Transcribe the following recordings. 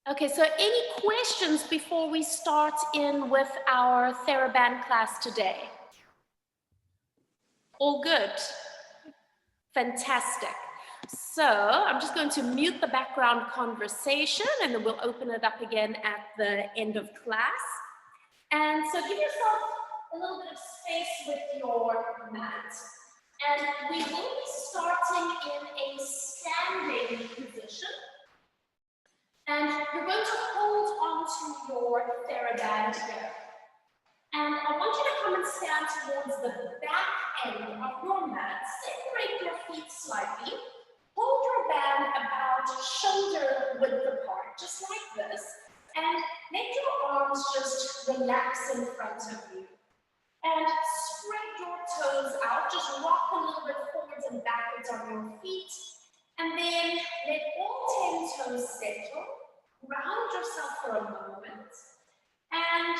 Okay, so any questions before we start in with our TheraBand class today? All good? Fantastic. So I'm just going to mute the background conversation and then we'll open it up again at the end of class. And so give yourself a little bit of space with your mat. And we will be starting in a standing position. And you're going to hold onto your TheraBand here. And I want you to come and stand towards the back end of your mat. Separate your feet slightly. Hold your band about shoulder width apart, just like this. And let your arms just relax in front of you. And spread your toes out. Just rock a little bit forwards and backwards on your feet. And then let all 10 toes settle. Ground yourself for a moment. And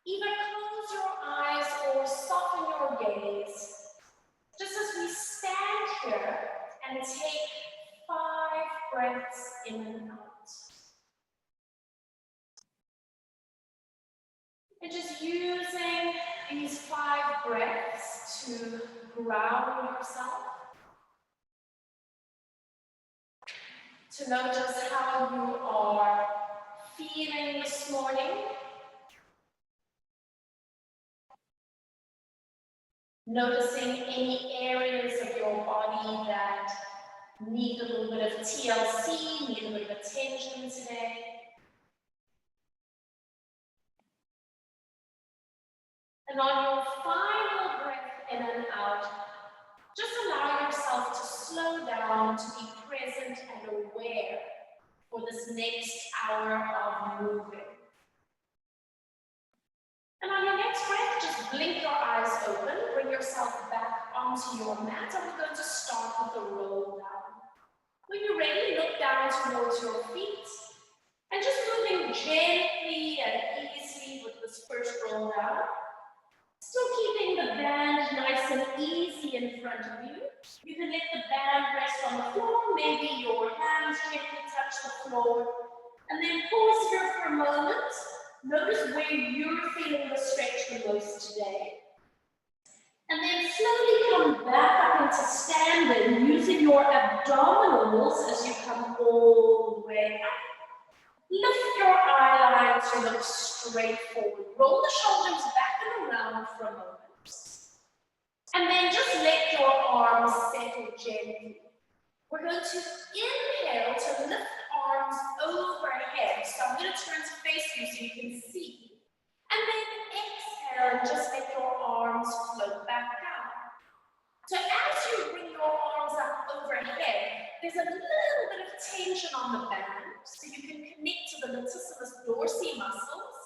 either close your eyes or soften your gaze. Just as we stand here and take 5 breaths in and out. And just using these 5 breaths to ground yourself. To notice how you are feeling this morning. Noticing any areas of your body that need a little bit of TLC, need a bit of attention today. And on your final breath in and out, just allow yourself to slow down, to be present and aware for this next hour of moving. And on your next breath, just blink your eyes open, bring yourself back onto your mat, and we're going to start with a roll down. When you're ready, look down towards your feet, and just moving gently and easily with this first roll down. Still keeping the band nice and easy in front of you. You can let the band rest on the floor, maybe your hands gently touch the floor, and then pause here for a moment. Notice where you're feeling the stretch the most today. And then slowly come back up into standing using your abdominals as you come all the way up. Lift your eye line to look straight forward. Roll the shoulders back and around for a moment. And then just let your arms settle gently. We're going to inhale to lift arms overhead. So I'm going to turn to face you so you can see. And then exhale and just let your arms float back down. So as you bring your arms up overhead, there's a little bit of tension on the band, so you can connect to the latissimus dorsi muscles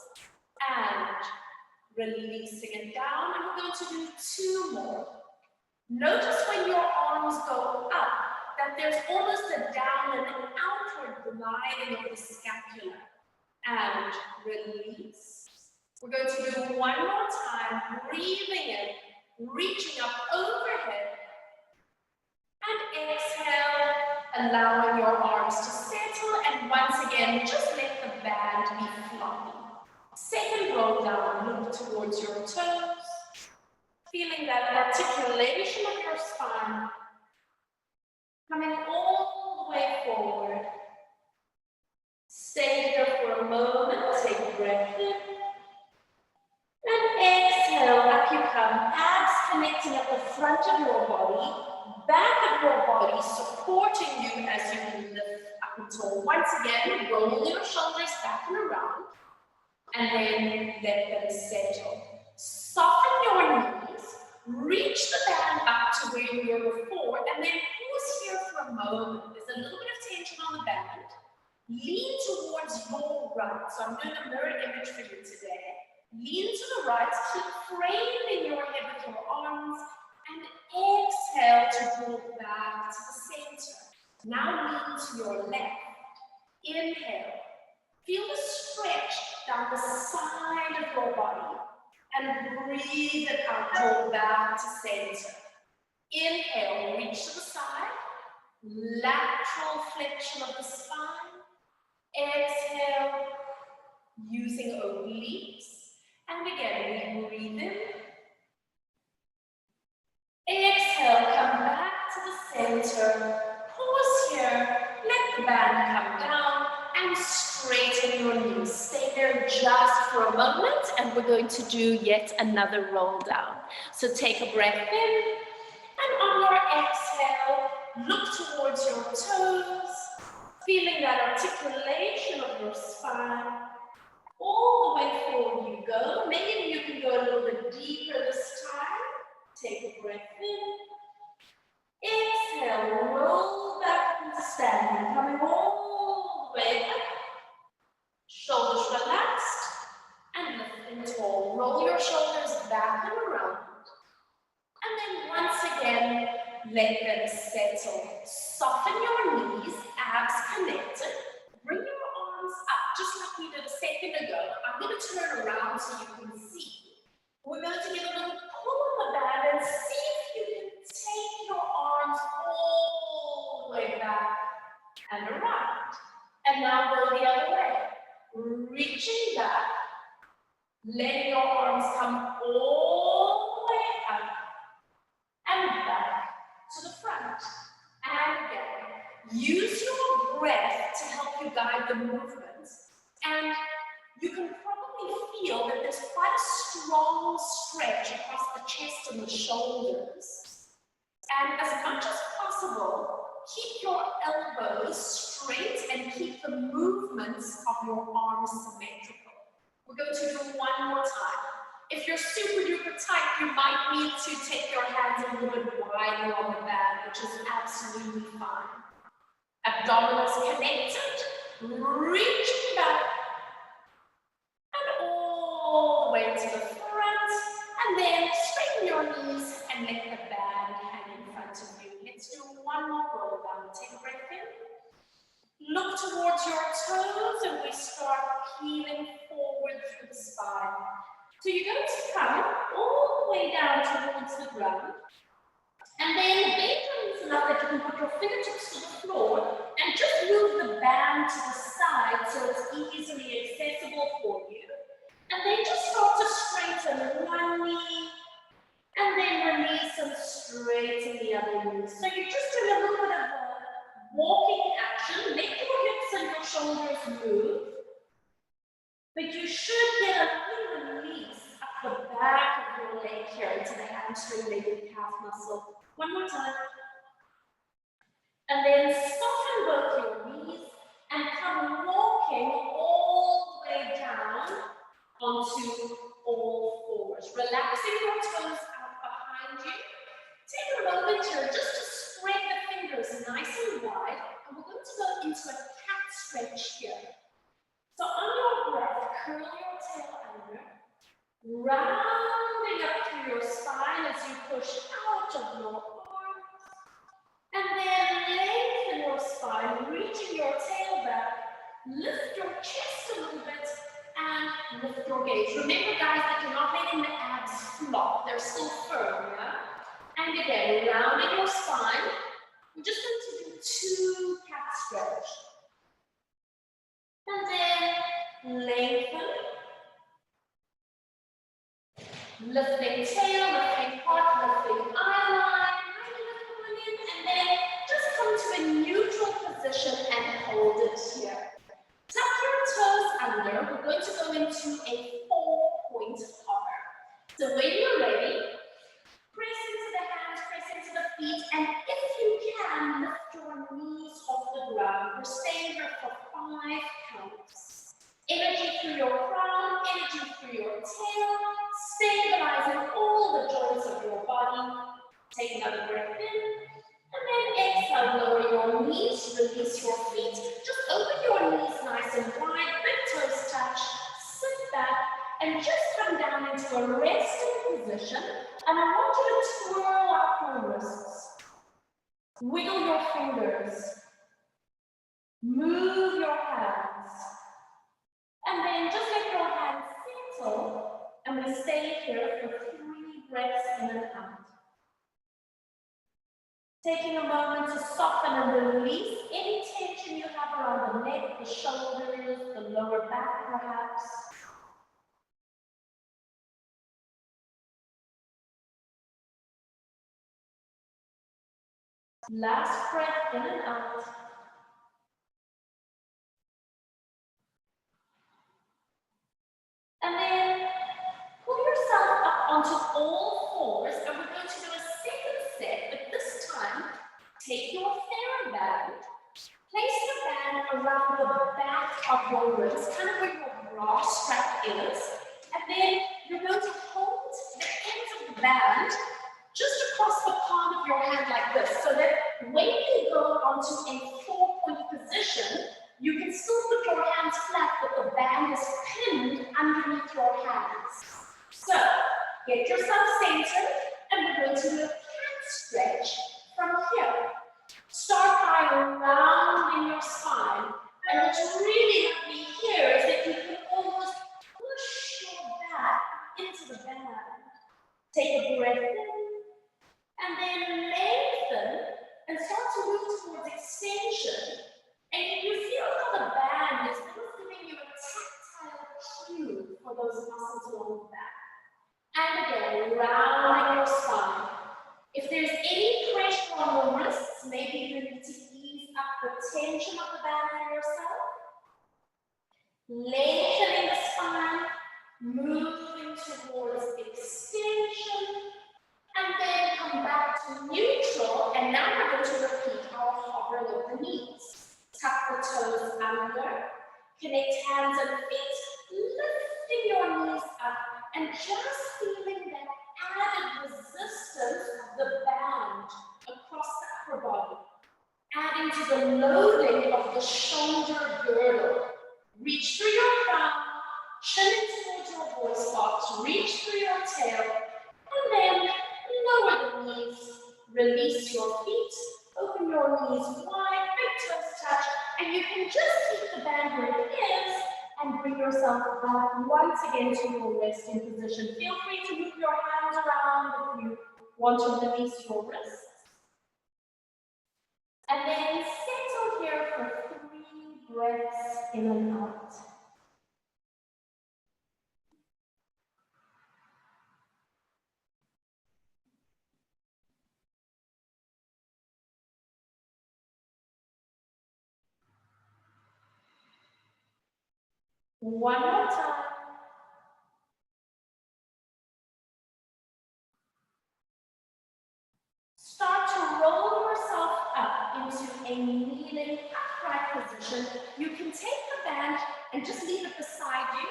and releasing it down. And we're going to do 2 more. Notice when your arms go up that there's almost a down and an outward gliding of the scapula. And release. We're going to do 1 more time, breathing in, reaching up overhead. And exhale, allowing your arms to settle. And once again, just let the band be floppy. Second roll down, look towards your toes. Feeling that articulation of your spine. Coming all the way forward. Stay here for a moment, take a breath in. And exhale, up you come. Abs connecting at the front of your body. Back of your body supporting you as you lift up until once again, roll your shoulders back and around. And then let them settle. Soften your knees. Reach the band up to where you were before. And then pause here for a moment. There's a little bit of tension on the band. Lean towards your right. So I'm doing a mirror image for you today. Lean to the right. Keep framing your head with your arms. And exhale to pull back to the center. Now lean to your left. Inhale. Feel the stretch down the side of your body. And breathe it out. Draw back to center. Inhale. Reach to the side. Lateral flexion of the spine. Exhale, using obliques. And again, we breathe in. Exhale, come back to the center. Pause here. Let the band come down and straighten your knees. Stay there just for a moment and we're going to do yet another roll down. So take a breath in and on your exhale, look towards your toes, feeling that articulation of your spine. All the way forward you go. Maybe you can go a little bit deeper this time. Take a breath in. Exhale, roll back into standing, coming all the way up. Shoulders relaxed and lifting tall. Roll your shoulders back and around. And then once again, let them settle. Soften your knees, abs connected. Bring your arms up, just like we did a second ago. I'm going to turn around so you can see. We're going to give a little pull on the band and see if you can take your arms all the way back and around. And now go the other way. Reaching back, letting your arms come all the way up and back to the front. And again, use your breath to help you guide the movements. And you can probably feel that there's quite a strong stretch across the chest and the shoulders. And as much as possible, keep your elbows straight and keep the movements of your arms symmetrical. We're going to do one more time. If you're super duper tight, you might need to take your hands a little bit wider on the band, which is absolutely fine. Abdominals connected, reaching back, and all the way to the front, and then straighten your knees and let the band hang in front of you. Let's do one more roll down. Take a breath in. Look towards your toes, and we start peeling forward through the spine. So you're going to come all the way down towards the ground, and then bend your knees enough that you can put your fingertips to the floor and just move the band to the side so it's easily accessible for you. And then just start to straighten one knee, and then release and straighten the other knee. So you're just doing a little bit of a walking action. Let your hips and your shoulders move. But you should get a little release up the back of your leg here into the hamstring, leg and calf muscle. One more time. And then soften both your knees and come walking all the way down onto all fours. Relaxing your toes out behind you. Take a moment here just to spread the fingers nice and wide. And we're going to go into a cat stretch here. So on your breath, curl your tail under, rounding up through your spine as you push out of your arms, and then lengthen your spine, reaching your tail back, lift your chest a little bit, and lift your gaze. Remember, guys, that you're not letting the abs flop, they're still firm, yeah? And again, rounding your spine, we're just going to do 2 cat stretch. And then lengthen, lifting tail, lifting heart, lifting eyeline, and then just come to a neutral position and hold it here. Tuck your toes under. We're going to go into a 4-point hover. So when you're ready, press into the hands, press into the feet, and if you can, lift your knees off the ground. We're staying here for 5 counts. Energy through your crown, energy through your tail, stabilizing all the joints of your body. Take another breath in, and then exhale, lower your knees, release your feet. Just open your knees nice and wide, big toes touch, sit back, and just come down into a resting position. And I want you to twirl out your wrists. Wiggle your fingers. Move your hands. And then just let your hands settle. And we stay here for 3 breaths in and out. Taking a moment to soften and release any tension you have around the neck, the shoulders, lower back perhaps. Last breath in and out. And then pull yourself up onto all fours, and we're going to do a second set, but this time, take your TheraBand, place the band around the back of your ribs, kind of where your bra strap is, and then you're going to hold the ends of the band just across the palm of your hand like this, so that when you go onto a 4-point position, you can still put your hands flat, but the band is pinned underneath your hands. So, get yourself centered, and we're going to do a cat stretch from here. Start by rounding your spine, and what's really lovely here is that you can almost push your back into the band. Take a breath in, and then lengthen, and start to move towards extension. And you feel how the band is giving you a tactile cue for those muscles along the back. And again, rounding your spine. If there's any pressure on the wrists, maybe you need to ease up the tension of the band for yourself. Lengthening the spine, moving towards extension, and then come back to neutral. And now we're going to repeat our hover with the knees. Tuck the toes under, connect hands and feet, lifting your knees up, and just feeling that added resistance of the band across the upper body, adding to the loading of the shoulder girdle. Reach through your crown, chin towards your voice box, reach through your tail, and then lower the knees, release your feet, open your knees wide, big toes touch, and you can just keep the band where it is and bring yourself back once again to your resting position. Feel free to move your hands around if you want to release your wrists. And then settle here for 3 breaths in and out. One more time. Start to roll yourself up into a kneeling upright position. You can take the band and just leave it beside you.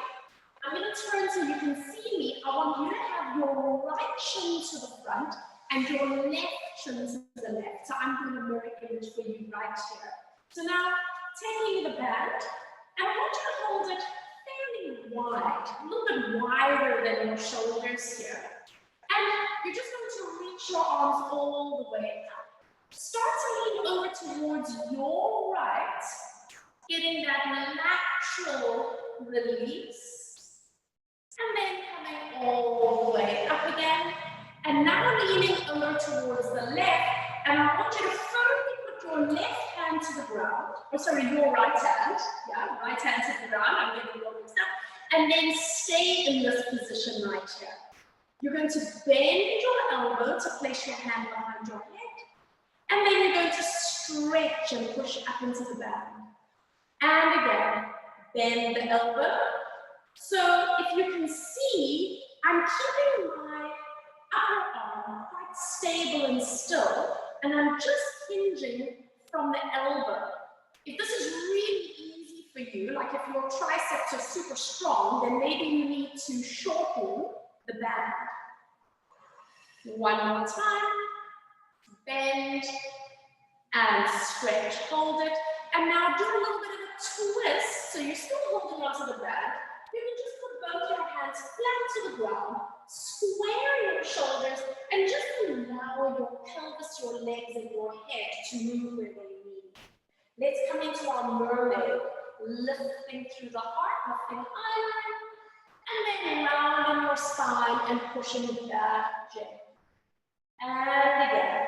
I'm going to turn so you can see me. I want you to have your right shin to the front and your left shin to the left. So I'm doing a mirror image for you right here. So now, taking the band, and I want you to hold it fairly wide, a little bit wider than your shoulders here. And you're just going to reach your arms all the way up. Start to lean over towards your right, getting that natural release. And then coming all the way up again. And now leaning over towards the left. And I want you to firmly put your left hand to the ground. Or sorry, your right hand. Yeah, right hand to the ground. I'm getting a little mixed up. And then stay in this position right here. You're going to bend your elbow to place your hand behind your head. And then you're going to stretch and push up into the band. And again, bend the elbow. So if you can see, I'm keeping my upper arm quite stable and still, and I'm just hinging from the elbow. If this is really easy for you, like if your triceps are super strong, then maybe you need to shorten the band. One more time. Bend and stretch. Hold it. And now do a little bit of a twist. So you're still holding onto the band. You can just put both your hands flat to the ground, square your shoulders, and just allow your pelvis, your legs, and your head to move where they need. Let's come into our mermaid, lifting through the heart, lifting higher, and then rounding your spine and pushing it back gently. And again,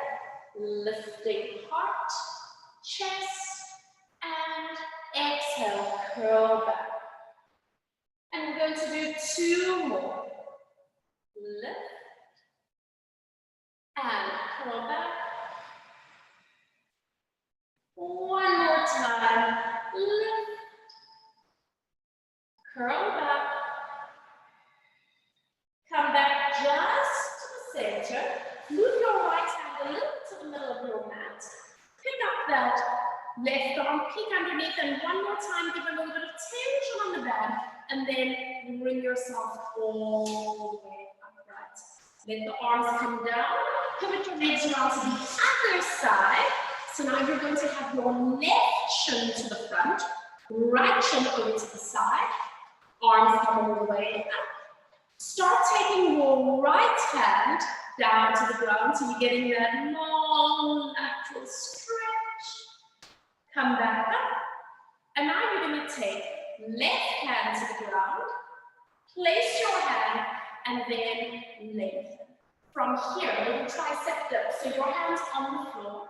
lifting heart, chest, and exhale, curl back. 2 more. Lift. And curl back. One more time. Lift. Curl back. Come back just to the center. Move your right hand a little to the middle of your mat. Pick up that left arm, peek underneath, and one more time, give a little bit of tension on the band, and then bring yourself all the way upright. Let the arms come down. Pivot your legs around to the other side. So now you're going to have your left shin to the front, right shin over to the side. Arms come all the way up. Start taking your right hand down to the ground so you're getting that long lateral stretch. Come back up. And now you're going to take left hand to the ground, place your hand, and then lengthen. From here, little tricep dip. So your hands on the floor,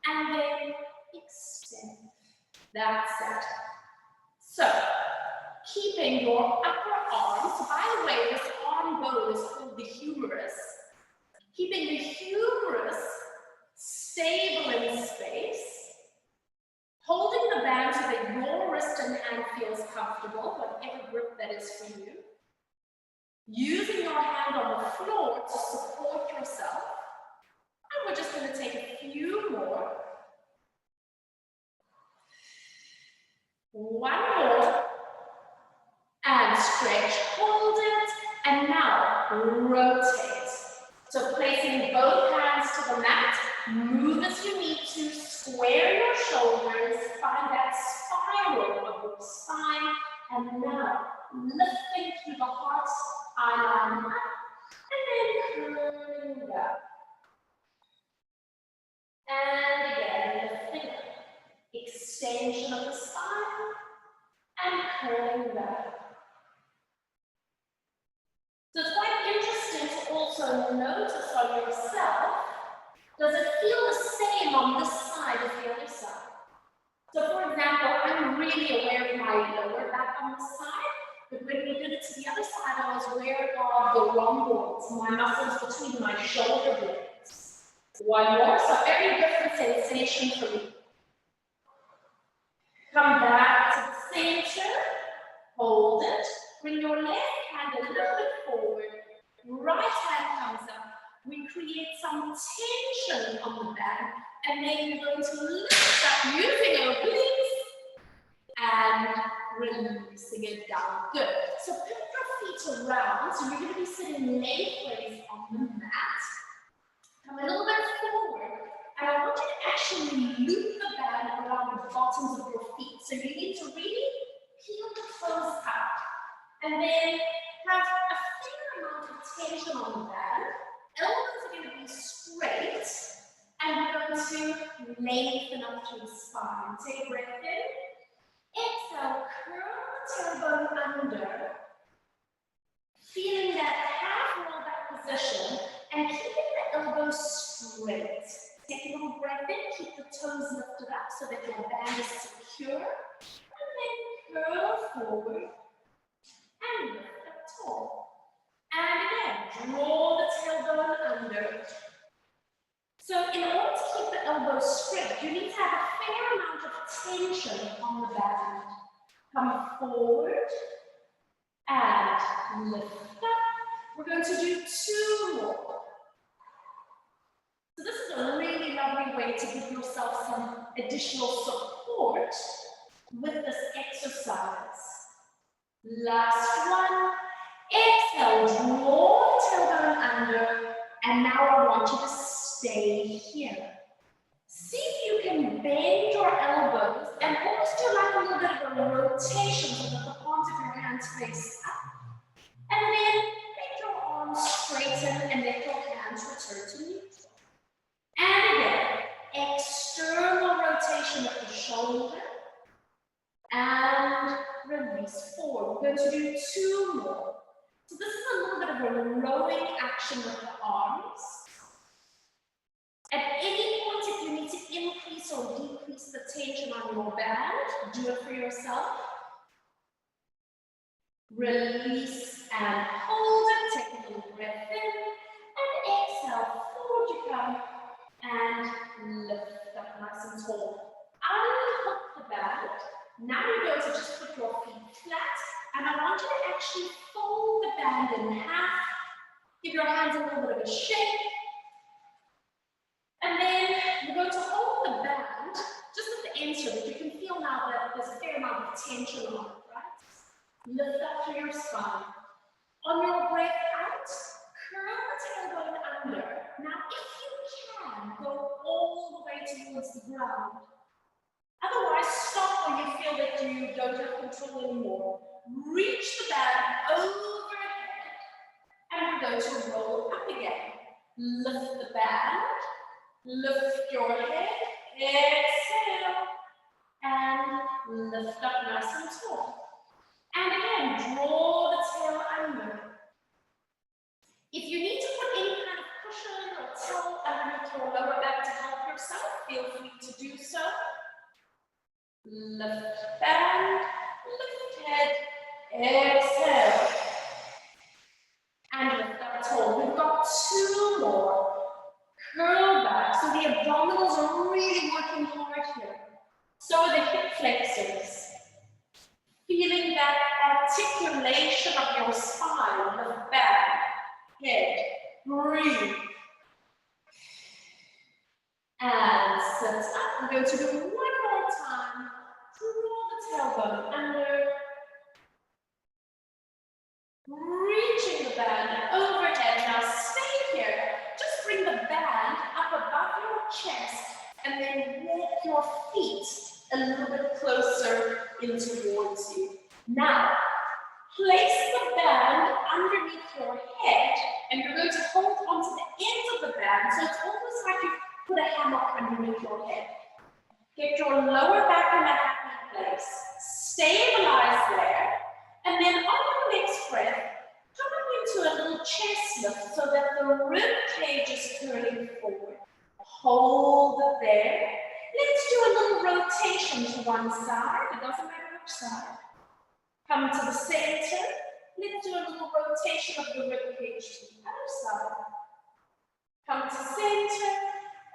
and then extend. That's it. So, keeping your upper arm, so by the way, this arm bow is called the humerus. Keeping the humerus stable in space, holding the band so that your wrist and hand feels comfortable, whatever grip that is for you. Using your hand on the floor to support yourself. And we're just going to take a few more. One more. And stretch, hold it, and now rotate. So placing both hands to the mat, move as you need to, square your shoulders, find that spiral of your spine, and now lifting through the heart, eyeline up, and then curling down. And again, lifting up, extension of the spine, and curling down. So it's quite interesting to also notice on yourself, does it feel the same on this side as the other side? So for example, I'm really aware of my lower back on this side, but when we did it to the other side, I was aware of the rhomboids, my muscles between my shoulder blades. One more, so very different sensation for me. Come back to the center, hold it, bring your left hand a little bit forward, right hand comes up. We create some tension on the band, and then you're going to lift up using obliques and releasing it down. Good. So put your feet around. So you're going to be sitting lengthways on the mat. Come a little bit forward, and I want you to actually loop the band around the bottoms of your feet. So you need to really peel the toes out, and then have a fair amount of tension on the band. Elbows are going to be straight, and we're going to lengthen up through the spine. Take a breath in. Exhale, curl the tailbone under. Feeling that half roll back position, and keeping the elbows straight. Take a little breath in, keep the toes lifted up so that your band is secure. And then curl forward and lift up tall. And again, draw the tailbone under. So in order to keep the elbows straight, you need to have a fair amount of tension on the band. Come forward and lift up. We're going to do 2 more. So this is a really lovely way to give yourself some additional support with this exercise. Last one. Exhale, draw the tailbone under, and now I want you to stay here. See if you can bend your elbows and almost do like a little bit of a rotation so that the palms of your hands face up. And then make your arms straighten and let your hands return to neutral. And again, external rotation of the shoulder and release forward. We're going to do 2 more. So this is a little bit of a rowing action with the arms. At any point, if you need to increase or decrease the tension on your band, do it for yourself. Release and hold it. Take a little breath in and exhale. Forward you come and lift up nice and tall. Unhook the band. Now you're going to just put your feet flat, and I want you to actually fold the band in half. Give your hands a little bit of a shake. And then you're going to hold the band just at the end so that you can feel now that there's a fair amount of tension on it, right? Lift up through your spine. On your breath out, curl the tailbone under. Now, if you can, go all the way towards the ground. Otherwise, stop when you feel that you don't have control anymore. Reach the band overhead, and we're going to roll up again. Lift the band. Lift your head, exhale, and lift up nice and tall. And again, draw the tail under. If you need to put any kind of cushion or towel underneath your lower back to help yourself, feel free to do so. Lift band, lift head, exhale, and lift up tall. We've got 2 more. Curl back, so the abdominals are really working hard here. So are the hip flexors. Feeling that articulation of your spine, the back, head. Breathe. And sit up. We're going to do one more time. Draw the tailbone under. Reaching the band overhead. Now stay here. Just bring the band up above your chest and then walk your feet a little bit closer in towards you. Now, place the band underneath your head and you're going to hold onto the end of the band so it's almost like you put a hammock underneath your head. Get your lower back in a happy place. Stabilize there. And then on your next breath, come up into a little chest lift so that the rib cage is curling forward. Hold it there. Let's do a little rotation to one side. It doesn't matter which side. Come to the center. Let's do a little rotation of the rib cage to the other side. Come to center.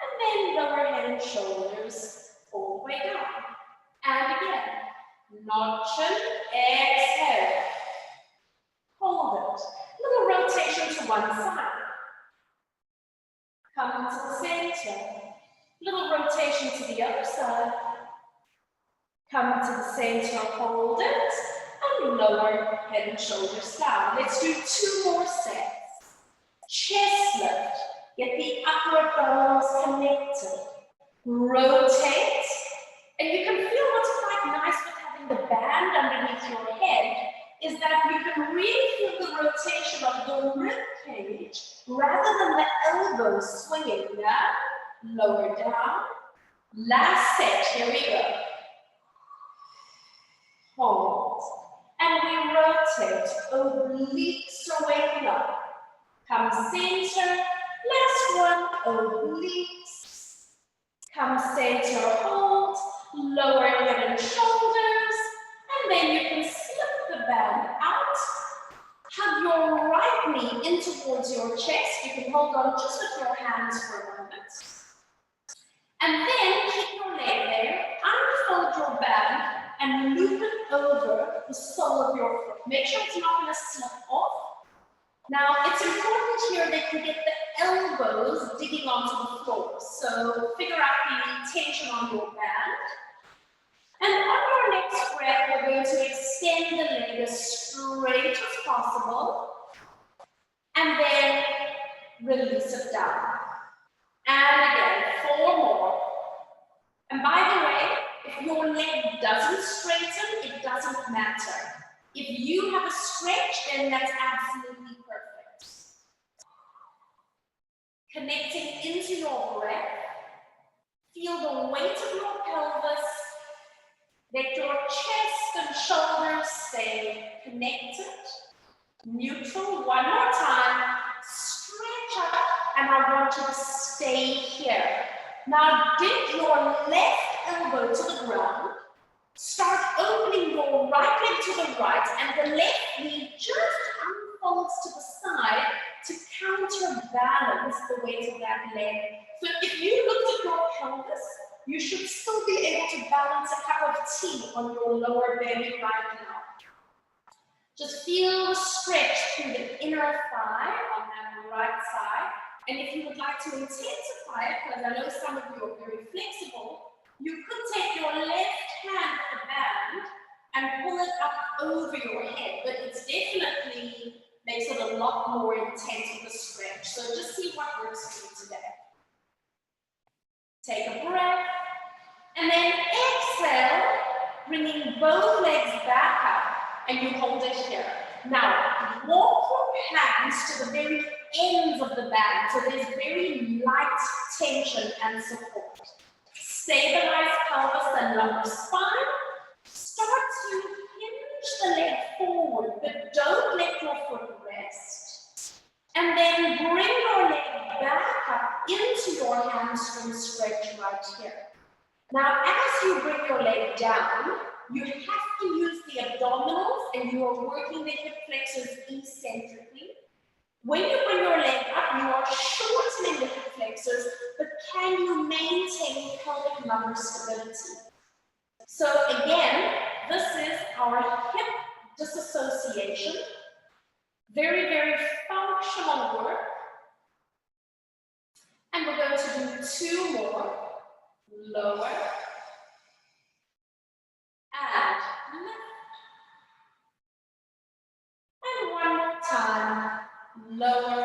And then lower head and shoulders all the way down. And again, nod chin, exhale. Hold it. Little rotation to one side. Come to the center. Little rotation to the other side. Come to the center, hold it. And lower head and shoulders down. Let's do 2 more sets. Chest lift. Get the upper abdominals connected. Rotate. And you can feel what's quite nice with having the band underneath your head is that you can really feel the rotation of the rib cage rather than the elbows swinging. Yeah? Lower down. Last set. Here we go. Hold. And we rotate. Obliques are waking up. Come center. Last one. Obliques. Come center. Hold. Lower head and shoulders. And then you can slip the band out. Hug your right knee in towards your chest. You can hold on just with your hands for a moment. And then keep your leg there. Unfold your band and loop it over the sole of your foot. Make sure it's not going to slip off. Now, it's important here that you get the elbows digging onto the floor. So figure out the tension on your band. And on your next breath, we're going to extend the leg as straight as possible. And then release it down. And again, 4 more. And by the way, if your leg doesn't straighten, it doesn't matter. If you have a stretch, then that's absolutely perfect. Connecting into your breath. Feel the weight of your pelvis. Let your chest and shoulders stay connected. Neutral. One more time. Stretch up, and I want you to stay here. Now dip your left elbow to the ground. Start opening your right leg to the right, and the left knee just balance the weight of that leg. So if you looked at your pelvis, you should still be able to balance a cup of tea on your lower belly right now. Just feel the stretch through the inner thigh on that right side. And if you would like to intensify it, because I know some of you are very flexible, you could take your left hand on the band and pull it up over your head, but it's definitely makes it a lot more intense with the stretch. So just see what works for you today. Take a breath, and then exhale, bringing both legs back up, and you hold it here. Now, walk your hands to the very ends of the band, so there's very light tension and support. Stabilize pelvis and lumbar spine. Start to hinge the leg forward, but don't let your foot rest. And then bring your leg back up into your hamstring stretch right here. Now, as you bring your leg down, you have to use the abdominals and you are working the hip flexors eccentrically. When you bring your leg up, you are shortening the hip flexors, but can you maintain pelvic lumbar stability? So again, this is our hip disassociation. Very, very functional work. And we're going to do 2 more. Lower and lift. And 1 more time. Lower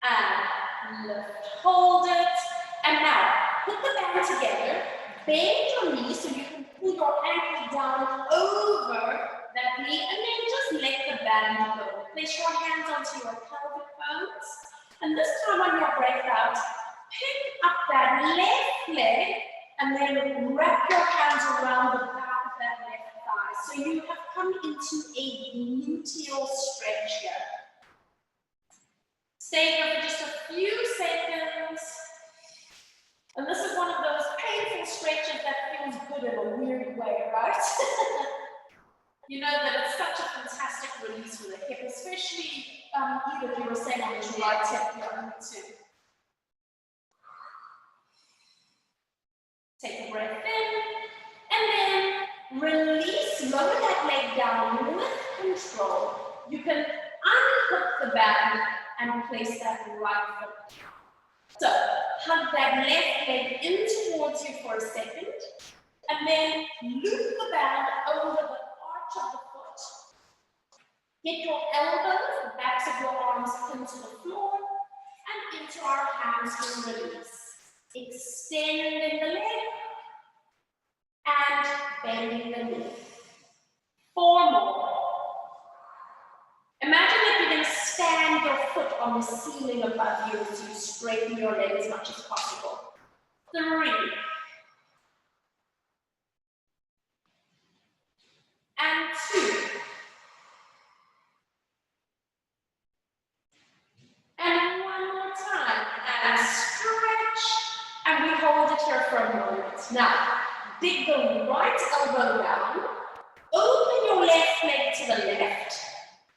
and lift. Hold it. And now, put the band together. Bend your knee so you can pull your ankle down over that knee, and then just let the band go. Place your hands onto your pelvic bones. And this time on your breath out, pick up that left leg and then wrap your hands around the back of that left thigh. So you have come into a gluteal stretch here. Stay here for just a few seconds. And this is one of those painful stretches that feels good in a weird way, right? You know that it's such a fantastic release for the hip, especially either if you were saying on the right hip, yeah, me too. Take a breath in, and then release, lower that leg down with control. You can unhook the band and place that right foot. So, hug that left leg in towards you for a second, and then loop the band over the arch of the foot. Get your elbows, the backs of your arms into the floor, and into our hamstring release. Extending the leg, and bending the knee. 4 more. Imagine that you're going to stand your foot on the ceiling above you as you straighten your leg as much as possible. 3. And 2. And 1 more time. And stretch. And we hold it here for a moment. Now, dig the right elbow down. Open your left leg to the left.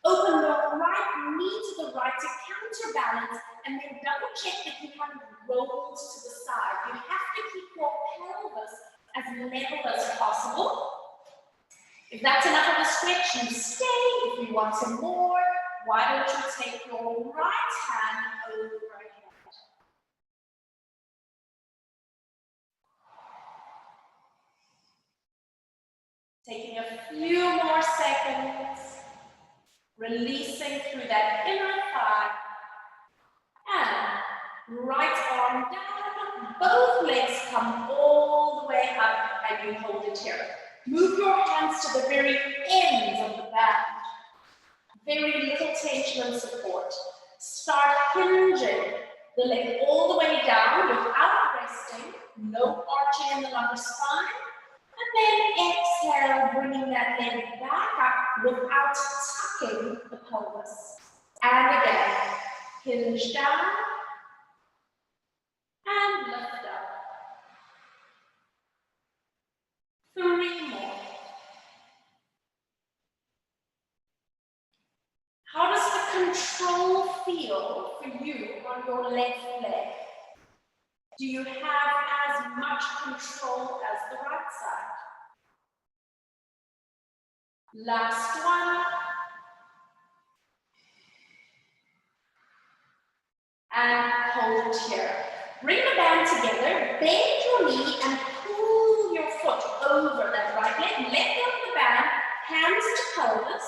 Open the right knee to the right to counterbalance, and then double check that you haven't rolled to the side. You have to keep your pelvis as level as possible. If that's enough of a stretch, you stay. If you want some more, why don't you take your right hand overhead? Taking a few more seconds. Releasing through that inner thigh, and right arm down, both legs come all the way up, and you hold it here. Move your hands to the very ends of the band. Very little tension and support. Start hinging the leg all the way down without resting, no arching in the lumbar spine. And then exhale, bringing that leg back up without tucking the pelvis. And again, hinge down and lift up. 3 more. How does the control feel for you on your left leg? Do you have as much control as the right side? Last one. And hold it here. Bring the band together, bend your knee and pull your foot over that right leg. Let go of the band, hands to pelvis,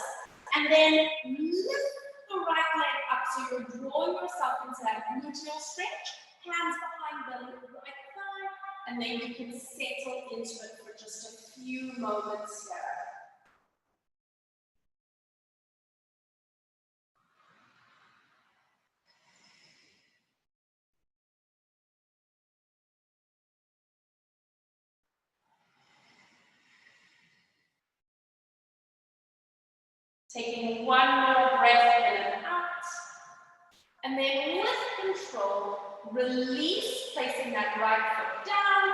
and then lift the right leg up so you're drawing yourself into that gluteal stretch. Hands behind the right thigh, and then you can settle into it for just a few moments here. Taking one more breath in and out. And then with control, release, placing that right foot down,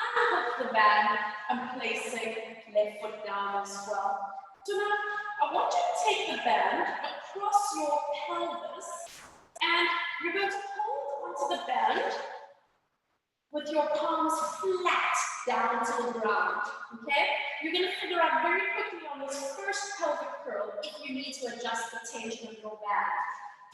unhook the band, and placing left foot down as well. So now, I want you to take the band across your pelvis, and you're going to hold onto the band with your palms flat down to the ground, okay? You're going to figure out very quickly on this first pelvic curl if you need to adjust the tension of your band.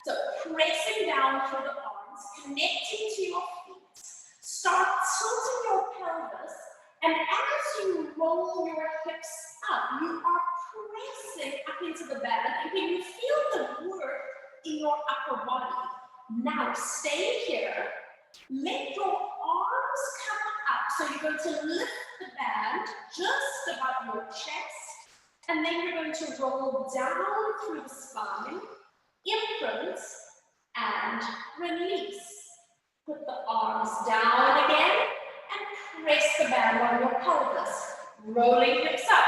So pressing down through the arms, connecting to your feet, start tilting your pelvis, and as you roll your hips up, you are pressing up into the band, and can you feel the work in your upper body? Now stay here. Let your arms come up. So you're going to lift the band just above your chest, and then you're going to roll down through the spine, imprint, and release. Put the arms down again, and press the band on your pelvis. Rolling hips up.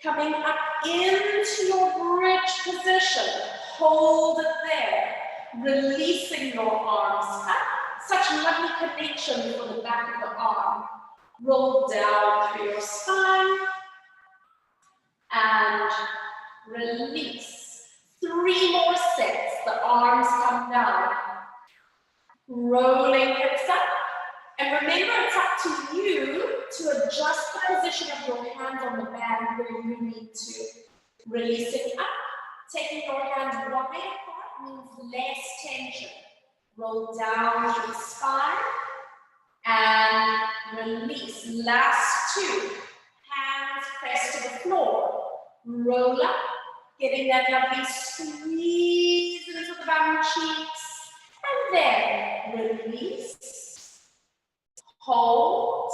Coming up into your bridge position. Hold it there. Releasing your arms up. Such lovely connection for the back of the arm. Roll down through your spine. And release. 3 more sets. The arms come down. Rolling hips up. And remember, it's up to you to adjust the position of your hands on the band where you need to. Releasing up. Taking your hands wide apart means less tension. Roll down through the spine and release. Last 2. Hands pressed to the floor. Roll up, getting that lovely squeeze into the bum cheeks. And then release. Hold.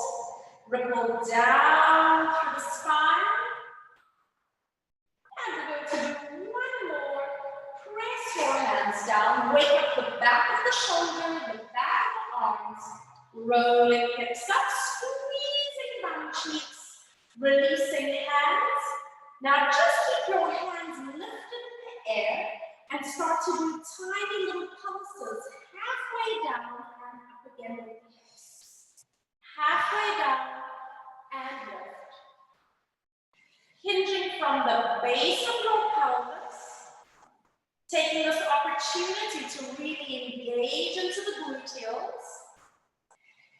Ripple down through the spine. And we're going to do one more. Press your hands down. Wake up the back of the shoulder, the back of the arms. Rolling hips up, squeezing bum cheeks. Releasing hands. Now just keep your hands lifted in the air and start to do tiny little pulses halfway down and up again with the hips. Halfway down and lift. Hinging from the base of your pelvis, taking this opportunity to really engage into the gluteals.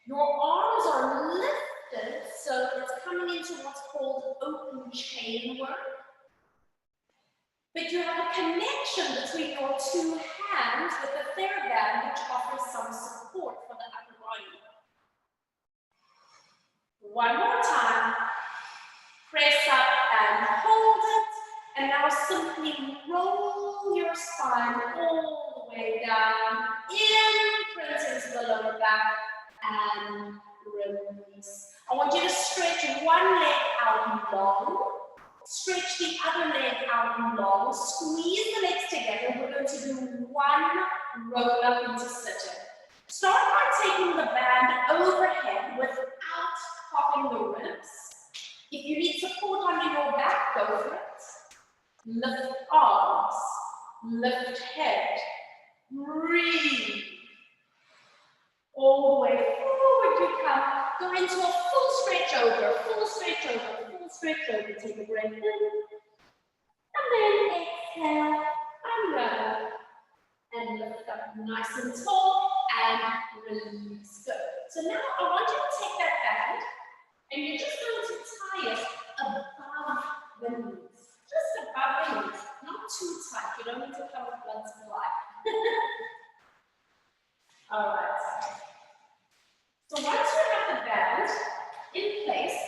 Your arms are lifted, so it's coming into what's called open chain work. But you have a connection between your 2 hands with the TheraBand, which offers some support for the upper body. One more time. Press up and hold it. And now simply roll your spine all the way down. Imprint into the lower back and release. I want you to stretch one leg out long. Stretch the other leg out long. Squeeze the legs together. We're going to do one roll up into sitting. Start by taking the band overhead without popping the ribs. If you need support under your back, go for it. Lift arms. Lift head. Breathe. All the way forward you come. Go into a full stretch over, full stretch over, full stretch over. Take a breath in. And then exhale. Umbrella. and lift up nice and tall, and release. Good. So now I want you to take that band, and you're just going to tie it above the knees. Just above the knees, not too tight. You don't need to come with blood supply. All right. So once you have the band in place,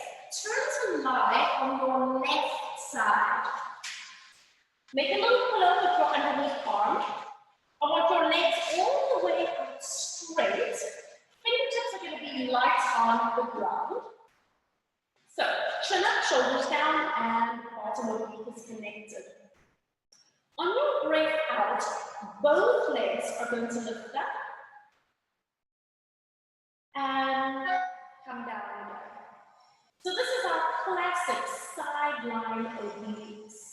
turn to lie on your left side. Make a little pillow with your underneath arm. I want your legs all the way out straight. Fingertips are going to be light on the ground. So, chin up, shoulders down, and bottom oblique is connected. On your breath out, both legs are going to lift up and come down again. So this is our classic sideline obliques.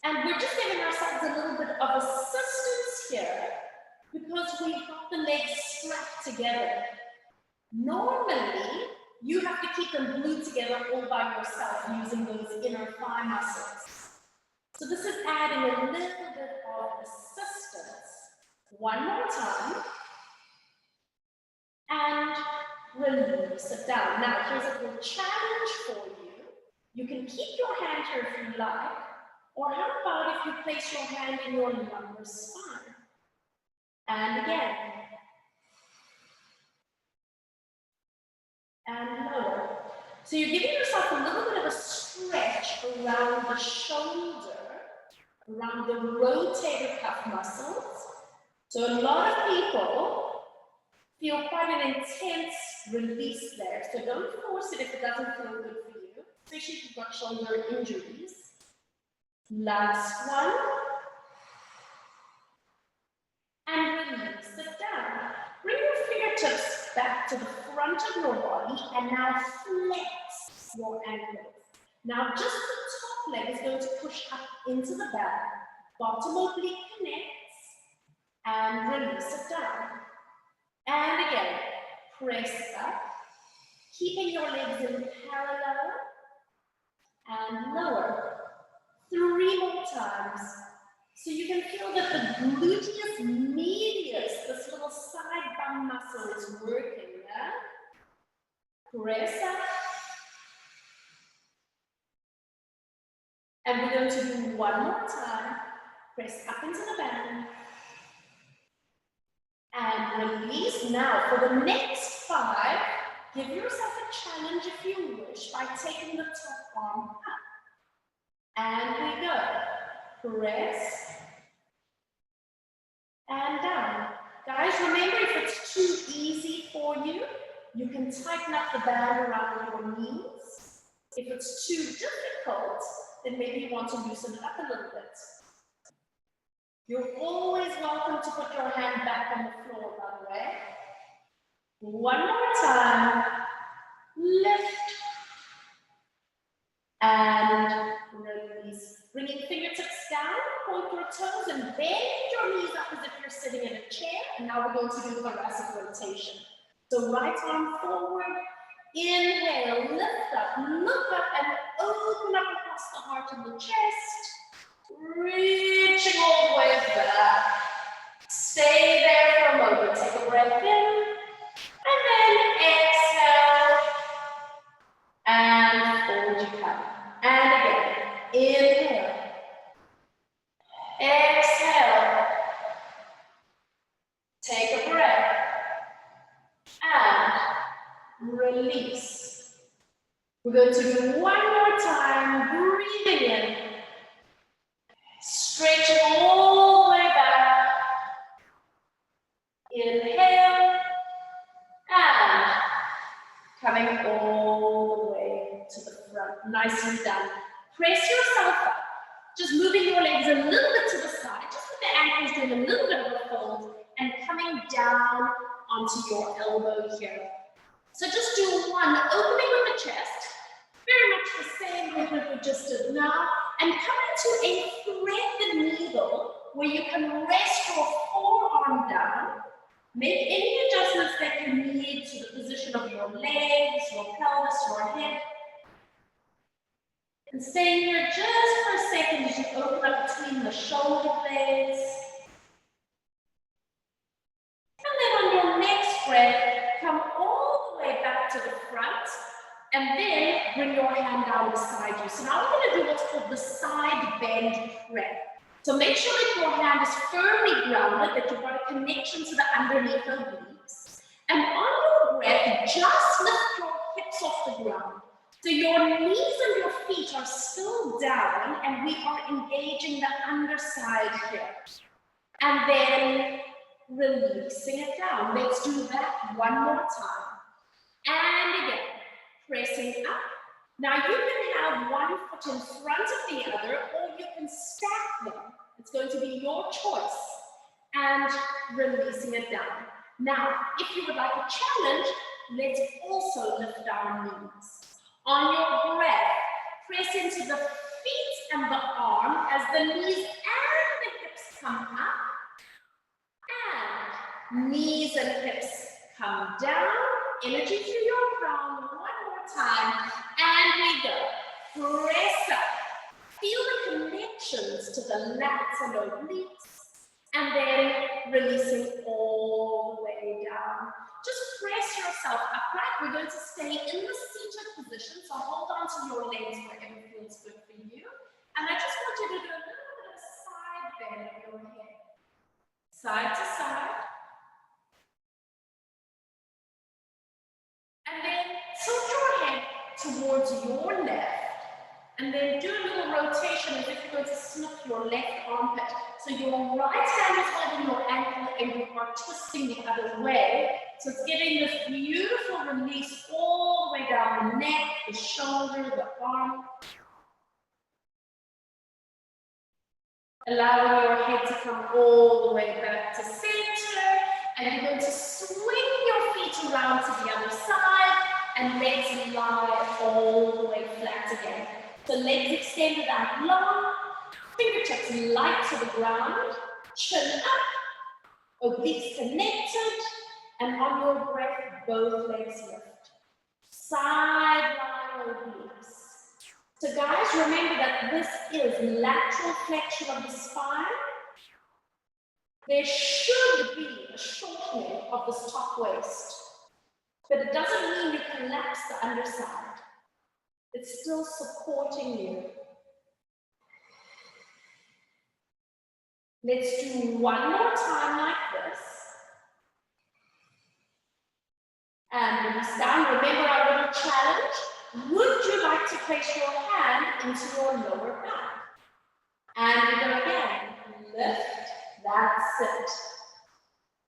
And we're just giving ourselves a little bit of assistance here because we've got the legs strapped together. Normally, you have to keep them glued together all by yourself using those inner thigh muscles. So this is adding a little bit of assistance. One more time. And release it down. Now, here's a good challenge for you. You can keep your hand here if you like, or how about if you place your hand in your lumbar spine? And again. And lower. So you're giving yourself a little bit of a stretch around the shoulder, around the rotator cuff muscles. So a lot of people feel quite an intense release there. So don't force it if it doesn't feel good for you, especially if you've got shoulder injuries. Last one. And release it down. Bring your fingertips back to the front of your body and now flex your ankles. Now just the top leg is going to push up into the back. Bottom oblique connects and release it down. And again, press up, keeping your legs in parallel and lower. 3 more times. So you can feel that the gluteus medius, this little side bum muscle, is working. Yeah? Press up. And we're going to do one more time. Press up into the band. And release. Now, for the next 5, give yourself a challenge if you wish by taking the top arm up. And we go. Press. And down. Guys, remember, if it's too easy for you, you can tighten up the band around your knees. If it's too difficult, then maybe you want to loosen it up a little bit. You're always welcome to put your hand back on the floor, by the way. One more time. Lift. And release. Bringing fingertips down, point your toes, and bend your knees up as if you're sitting in a chair. And now we're going to do thoracic rotation. So right arm forward. Inhale, lift up, look up, and open up across the heart and the chest. Reaching all the way back. Stay there for a moment. Take a breath in. And then exhale. And forward you come. And again. Inhale. Exhale. Take a breath. And release. We're going to do one more time. Breathing in. Stretching all the way back. Inhale. And coming all the way to the front. Nicely done. Press yourself up. Just moving your legs a little bit to the side. Just with the ankles doing a little bit of a fold. And coming down onto your elbow here. So just do one. Opening with the chest. Very much the same movement we just did now. And come into a thread the needle where you can rest your forearm down. Make any adjustments that you need to the position of your legs, your pelvis, your head. And stay here just for a second as you open up between the shoulder blades. your hand down beside you. So now we're going to do what's called the side bend press. So make sure that your hand is firmly grounded, that you've got a connection to the underneath obliques. And on your breath, just lift your hips off the ground. So your knees and your feet are still down, and we are engaging the underside here. And then releasing it down. Let's do that one more time. And again, pressing up. Now you can have one foot in front of the other, or you can stack them. It's going to be your choice. And releasing it down. Now, if you would like a challenge, let's also lift our knees. On your breath, press into the feet and the arm as the knees and the hips come up. And knees and hips come down. Energy through your crown. One more time. And we go. Press up. Feel the connections to the lats and obliques. And then releasing all the way down. Just press yourself upright. We're going to stay in the seated position. So hold on to your legs wherever feels good for you. And I just want you to do a little bit of a side bend of your head. Side to side. And then tilt your head towards your left. And then do a little rotation as if you're going to snip your left armpit. So your right hand is holding your ankle and you are twisting the other way. So it's getting this beautiful release all the way down the neck, the shoulder, the arm. Allowing your head to come all the way back to center. And you're going to swing your feet around to the other side and legs lie all the way flat again. So legs extended out long, fingertips light to the ground, chin up, obliques connected, and on your breath, both legs lift. Side line obliques. So guys, remember that this is lateral flexion of the spine. There should be a shortening of this top waist, but it doesn't mean you collapse the underside. It's still supporting you. Let's do one more time like this. And release down. Remember our little challenge. Would you like to place your hand into your lower back? And we go again. Lift. That's it.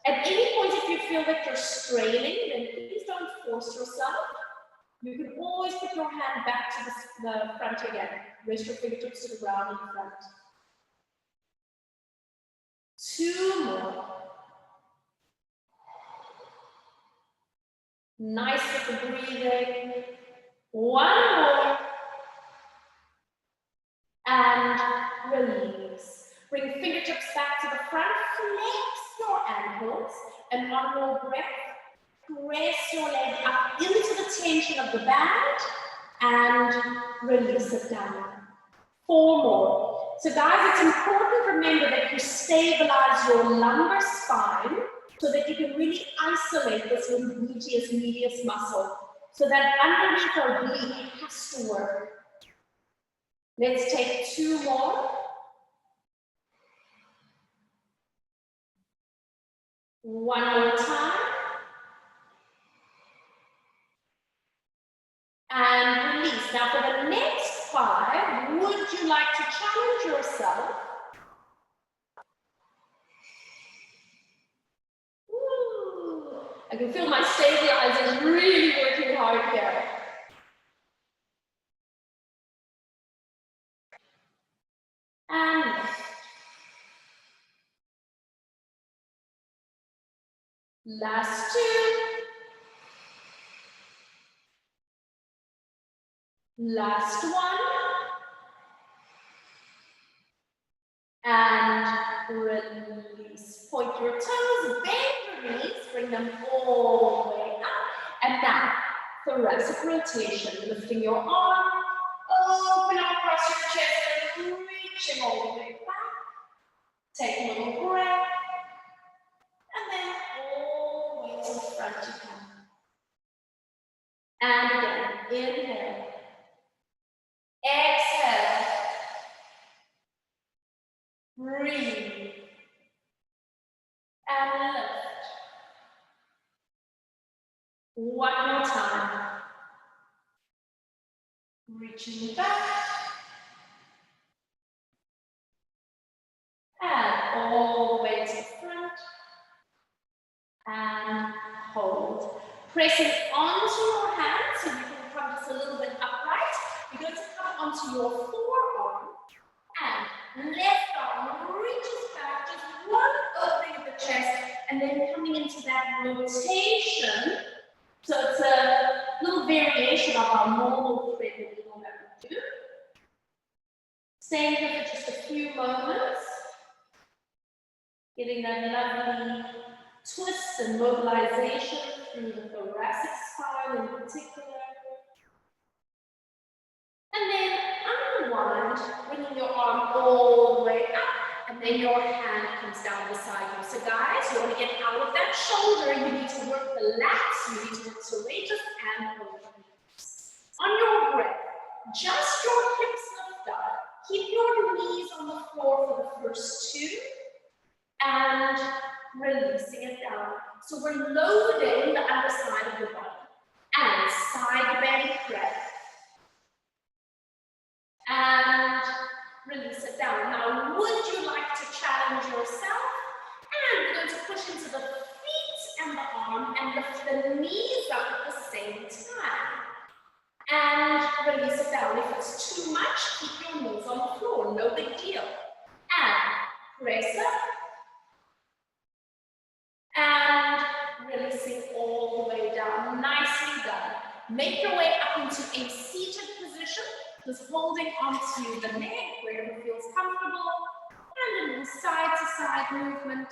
At any point, if you feel that you're straining, then please don't force yourself. You can always put your hand back to the front again. Rest your fingertips to the ground in front. Two more. Nice with the breathing. One more. And release. Bring fingertips back to the front. Flex your ankles. And on your breath, press your leg up into the tension of the band and release it down. Four more. So guys, it's important to remember that you stabilize your lumbar spine so that you can really isolate this gluteus medius muscle so that underneath oblique has to work. Let's take two more. One more time. And release. Now for the next 5, would you like to challenge yourself? Ooh, I can feel my stabilizers really working hard here. And lift. Last 2. Last 1. And release. Point your toes, bend your knees, bring them all the way up. And now, thoracic rotation, lifting your arm, open up across your chest and reaching all the way back. Take a little breath. And then all the way to the front you come. And again, inhale. breathe, and lift. One more time. Reaching back. And all the way to the front. And hold. Pressing onto your hands so you can come just a little bit upright. You're going to come onto your forearm. And left arm reaches back, just one opening of the chest, and then coming into that rotation. So it's a little variation of our normal treadmill that we do. Staying here for just a few moments. Getting that lovely twist and mobilization through the thoracic spine in particular. And then unwind, bringing your arm all the way up, and then your hand comes down beside you. So guys, you want to get out of that shoulder, you need to work the lats, you need to work serratus and obliques. On your breath, just your hips lift up. Keep your knees on the floor for the first two, and releasing it down. So we're loading the underside of the body. And side bend breath. And release it down. Now, would you like to challenge yourself? And we're going to push into the feet and the arm and lift the knees up at the same time. And release it down. If it's too much, keep your knees on the floor. No big deal. And press up. And releasing all the way down. Nicely done. Make your way up into a seated position. Just holding onto the neck wherever it feels comfortable, and a little side-to-side movement.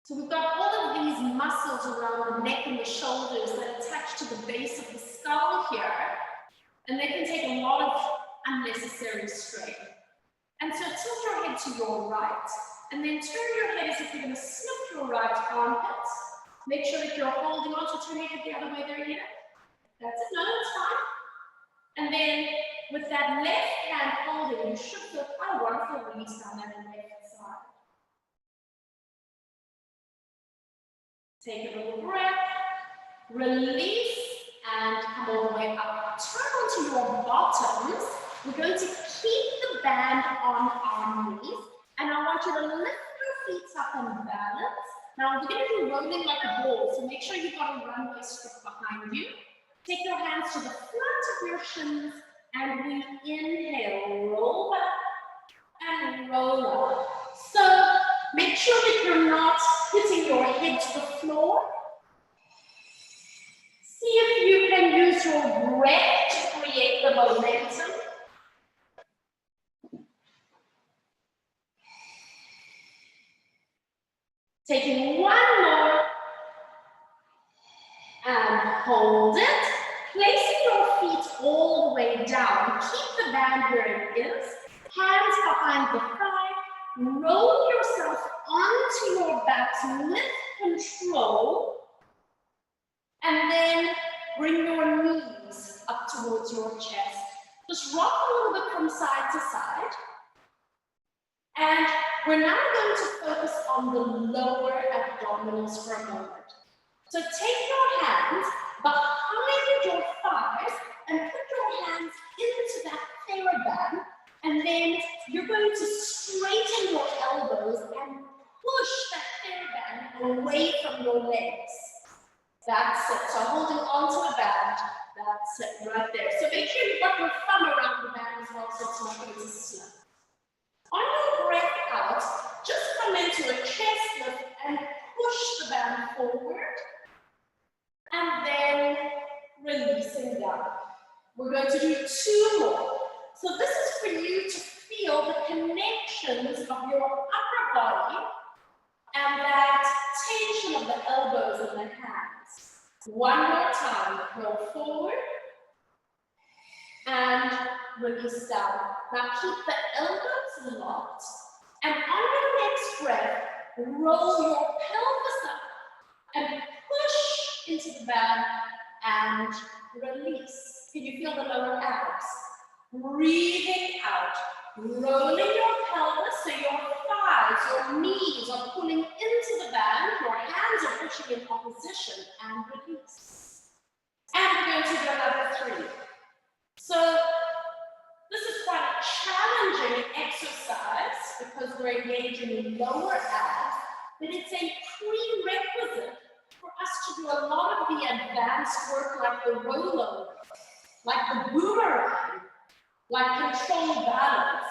So we've got all of these muscles around the neck and the shoulders that attach to the base of the skull here, and they can take a lot of unnecessary strain. And so tilt your head to your right, and then turn your head as if you're going to snip your right armpit. Make sure that you're holding on, so turn your head the other way there again. That's it, no, it's fine. And then with that left hand holding, you should feel quite a wonderful release down that left side. Take a little breath, release, and come all the way up. Turn onto your bottoms. We're going to keep the band on our knees, and I want you to lift your feet up and balance. Now we're going to be rolling like a ball, so make sure you've got a runway strip behind you. Take your hands to the front of your shins, and we inhale, roll back, and roll up. So make sure that you're not hitting your head to the floor. See if you can use your breath to create the momentum. Taking one more, and hold it. Placing your feet all the way down. Keep the band where it is. Hands behind the thigh. Roll yourself onto your back with control. And then bring your knees up towards your chest. Just rock a little bit from side to side. And we're now going to focus on the lower abdominals for a moment. So take your hands behind your thighs and put your hands into that TheraBand, and then you're going to straighten your elbows and push that TheraBand away from your legs. That's it. So holding onto the band, that's it right there. So make sure you've got your thumb around the band as well, so it's not going to slip. On your breath out, just come into a chest lift and push the band forward. And then releasing down. We're going to do two more. So this is for you to feel the connections of your upper body and that tension of the elbows and the hands. One more time. Roll forward and release down. Now keep the elbows locked. And on your next breath, roll your pelvis up and push into the band and release. Can you feel the lower abs? Breathing out, rolling your pelvis position and release. And we're going to do another 3. So this is quite a challenging exercise because we're engaging in lower abs, but it's a prerequisite for us to do a lot of the advanced work like the rollover, like the boomerang, like controlled balance.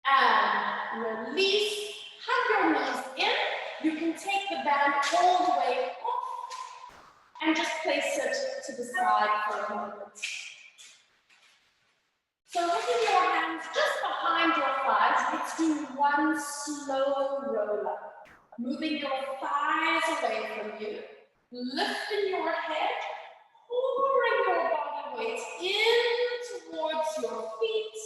And release, hug your knees in. You can take the band all the way off and just place it to the side for a moment. So lifting your hands just behind your thighs, let's do one slow roll up. Moving your thighs away from you, lifting your head, pouring your body weight in towards your feet,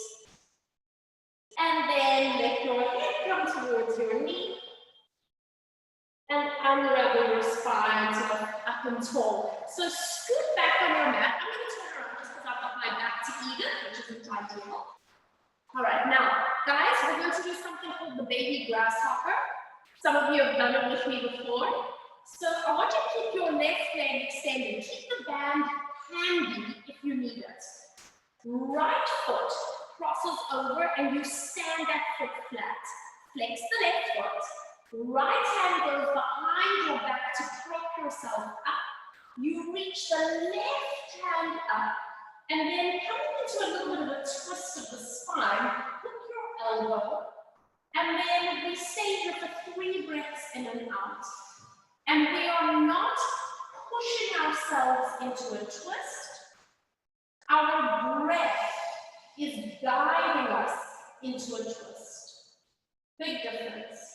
and then let your head come towards your knee, and unravel your spine to look up and tall. So scoot back on your mat. I'm going to turn around just because I've got my back to Edith, which isn't ideal. All right, now, guys, we're going to do something called the baby grasshopper. Some of you have done it with me before. So I want you to keep your left leg extended. Keep the band handy if you need it. Right foot crosses over and you stand that foot flat. Flex the left foot. Right hand goes behind your back to prop yourself up. You reach the left hand up and then coming into a little bit of a twist of the spine, hook your elbow, and then we stay here for 3 breaths in and out. And we are not pushing ourselves into a twist. Our breath is guiding us into a twist. Big difference.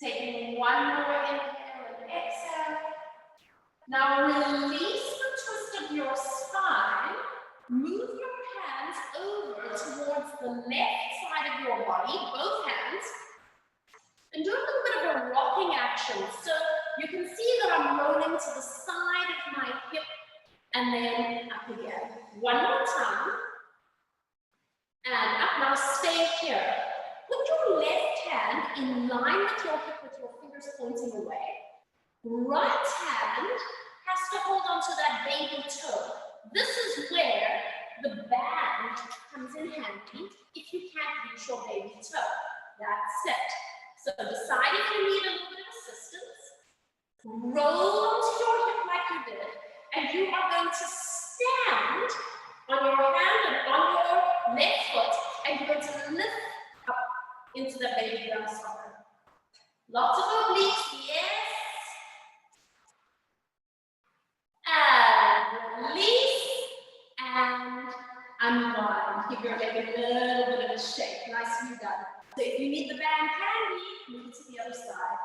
Taking one more inhale and exhale. Now release the twist of your spine. Move your hands over towards the left side of your body, both hands, and do a little bit of a rocking action. So you can see that I'm rolling to the side of my hip and then up again. One more time. And up. Now stay here. Put your left hand in line with your hip with your fingers pointing away. Right hand has to hold onto that baby toe. This is where the band comes in handy if you can't reach your baby toe. That's it. So decide if you need a little bit of assistance. Roll onto your hip like you did, and you are going to stand on your hand and on your left foot, and you're going to lift up into the baby grasshopper. Lots of obliques, yes. And release and unwind. Give your leg a little bit of a shake. Nicely done. So if you need the band handy, move it to the other side.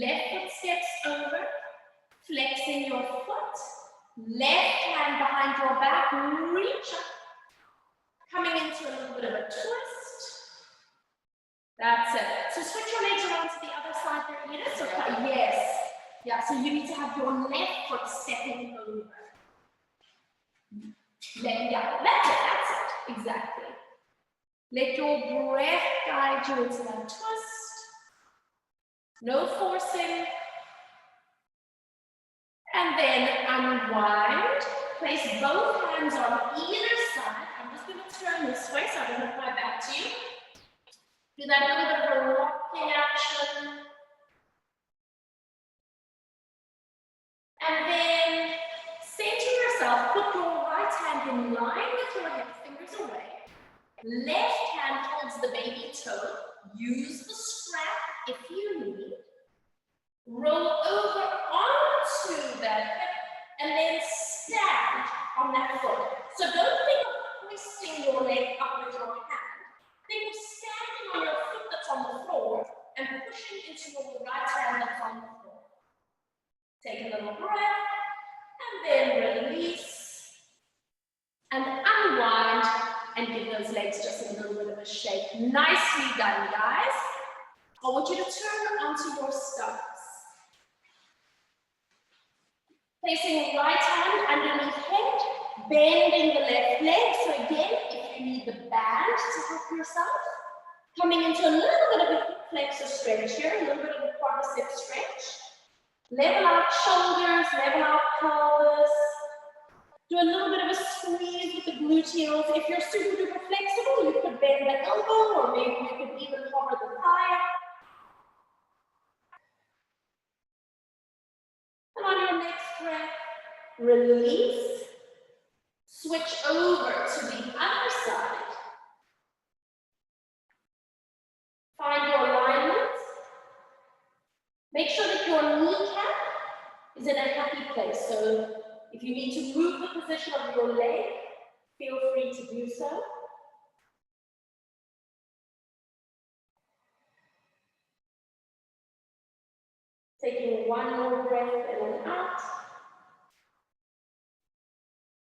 Left foot steps over, flexing your foot. Left hand behind your back, reach up. Coming into a little bit of a twist. That's it. So switch your legs around to the other side there, Edith. So, yes. Yeah, so you need to have your left foot stepping over. Yeah, that's it, exactly. Let your breath guide you into that twist. No forcing. And then unwind. Place both hands on either side. I'm just going to turn this way so I don't have my back to you. Do that little bit of a rocking action. And then say to yourself, put your right hand in line with your hip, fingers away. Left hand holds the baby toe. Use the strap if you need. Roll over onto that hip and then stand on that foot. So don't think of twisting your leg up with your hand. Think of standing on your foot that's on the floor and pushing into your right hand that's on the floor. Take a little breath and then release and unwind and give those legs just a little bit of a shake. Nicely done, guys. I want you to turn onto your stomachs. Placing right hand underneath head, bending the left leg. So again, if you need the band to help yourself, Coming into a little bit of a hip flexor stretch here, a little bit of a quadricep stretch. Level out shoulders, level out pelvis. Do a little bit of a squeeze with the gluteals. If you're super duper flexible, you could bend the elbow, or maybe you could even hover the thigh. And on your next breath, release. Switch over to the other side. Find your alignment. Make sure that your kneecap is in a happy place. So if you need to move the position of your leg, feel free to do so. Taking one more breath in and out.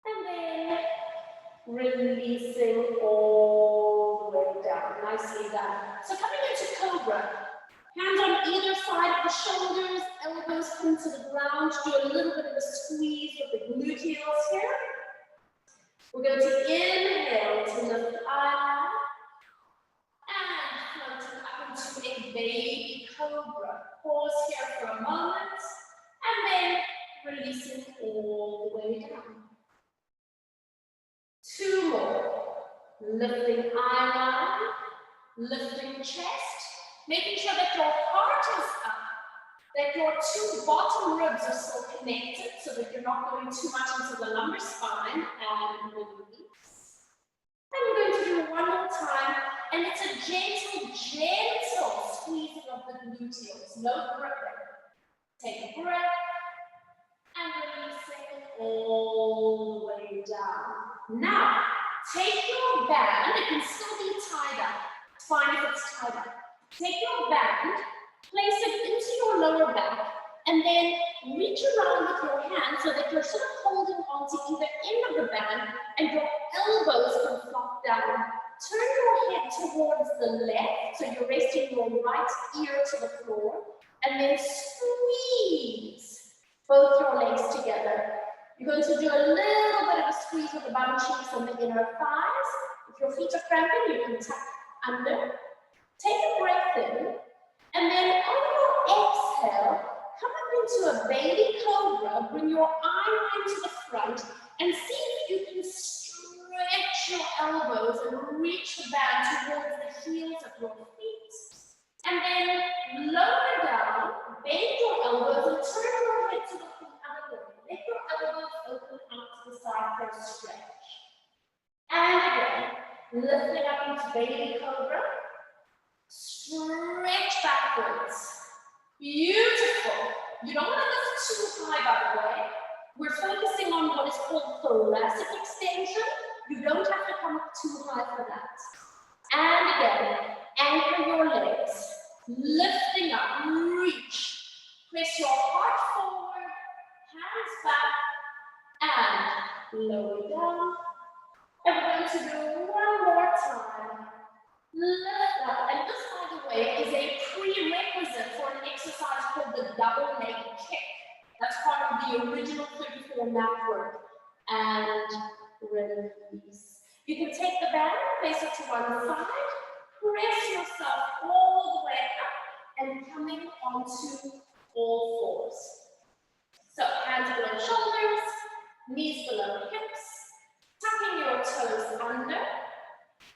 And then releasing all the way down. Nicely done. So coming into Cobra. Hands on either side of the shoulders, elbows come to the ground. Do a little bit of a squeeze with the gluteals here. We're going to inhale to lift the eye and floating up into a baby cobra. Pause here for a moment and then releasing all the way down. Two more. Lifting eye line, lifting chest. Making sure that your heart is up, that your two bottom ribs are still connected so that you're not going too much into the lumbar spine, and release. And we're going to do it one more time, and it's a gentle squeezing of the gluteals, no gripping. Take a breath, and releasing all the way down. Now, take your band, it can still be tied up, it's fine if it's tied up. Take your band, place it into your lower back, and then reach around with your hand so that you're sort of holding onto either end of the band and your elbows can flop down. Turn your head towards the left, so you're resting your right ear to the floor, and then squeeze both your legs together. You're going to do a little bit of a squeeze with the bum cheeks and the inner thighs. If your feet are cramping, you can tuck under. Take a breath in, and then on your exhale, come up into a baby cobra, bring your eye line to the front, and see if you can stretch your elbows and reach the band towards the heels of your feet. And then lower down, bend your elbows, and turn your head to the other way. Let your elbows open out to the side for a stretch. And again, lifting up into baby cobra. Stretch backwards. Beautiful. You don't want to lift too high, by the way. We're focusing on what is called thoracic extension. You don't have to come up too high for that. And again, anchor your legs. Lifting up, reach. Press your heart forward, hands back, and lower down. And we're going to do one more time. Lift up, and this, by the way, is a prerequisite for an exercise called the double leg kick. That's part of the original 34 mat work. And release. You can take the band, place it to one side, press yourself all the way up, and coming onto all fours. So hands below shoulders, knees below hips, tucking your toes under.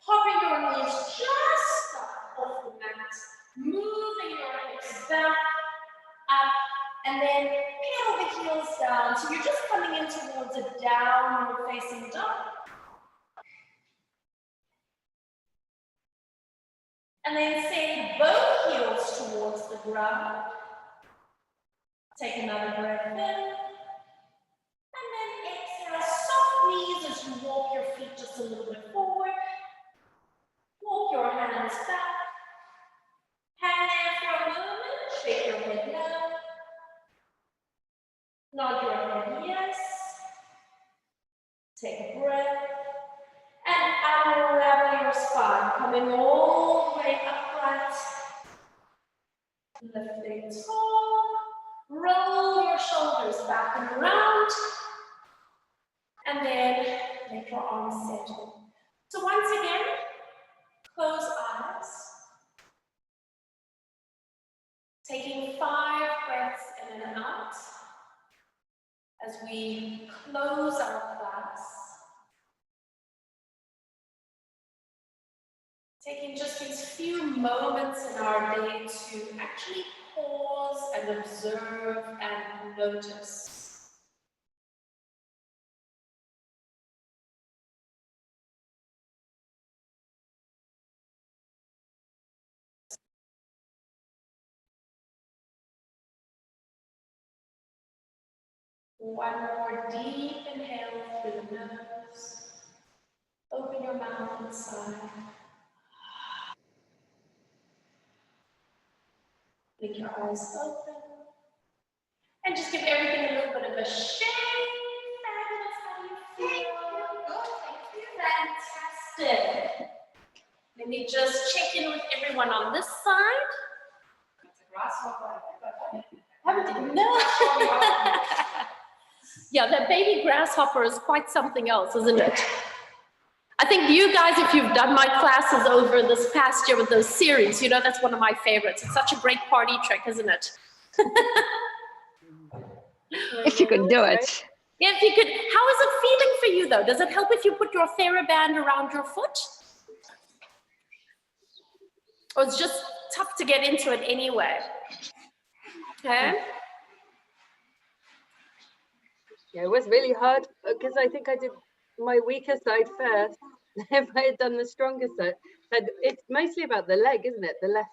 Hover your knees just up off the mat, moving your hips back, up, and then peel the heels down. So you're just coming in towards a downward facing dog. And then send both heels towards the ground. Take another breath in. And then exhale, soft knees as you walk your feet just a little bit forward. Walk your hands back. Hang there for a moment. Shake your head no. Nod your head yes. Take a breath. And unravel your spine. Coming all the way upright. Lifting tall. Roll your shoulders back and around. And then let your arms settle. So once again, close eyes. as we close our class. Taking just these few moments in our day to actually pause and observe and notice. One more deep inhale through the nose. Open your mouth and sigh. Blink your eyes open. And just give everything a little bit of a shake. Fabulous. How do you feel? Fantastic. Let me just check in with everyone on this side. It's a grasshopper. No. Yeah, that baby grasshopper is quite something else, isn't it? I think you guys, if you've done my classes over this past year with those series, you know that's one of my favorites. It's such a great party trick, isn't it? If you could do it. Yeah, if you could. How is it feeling for you, though? Does it help if you put your TheraBand around your foot? Or it's just tough to get into it anyway? Okay. Yeah, it was really hard because I think I did my weaker side first. If I had done the stronger side, it's mostly about the leg, isn't it? The left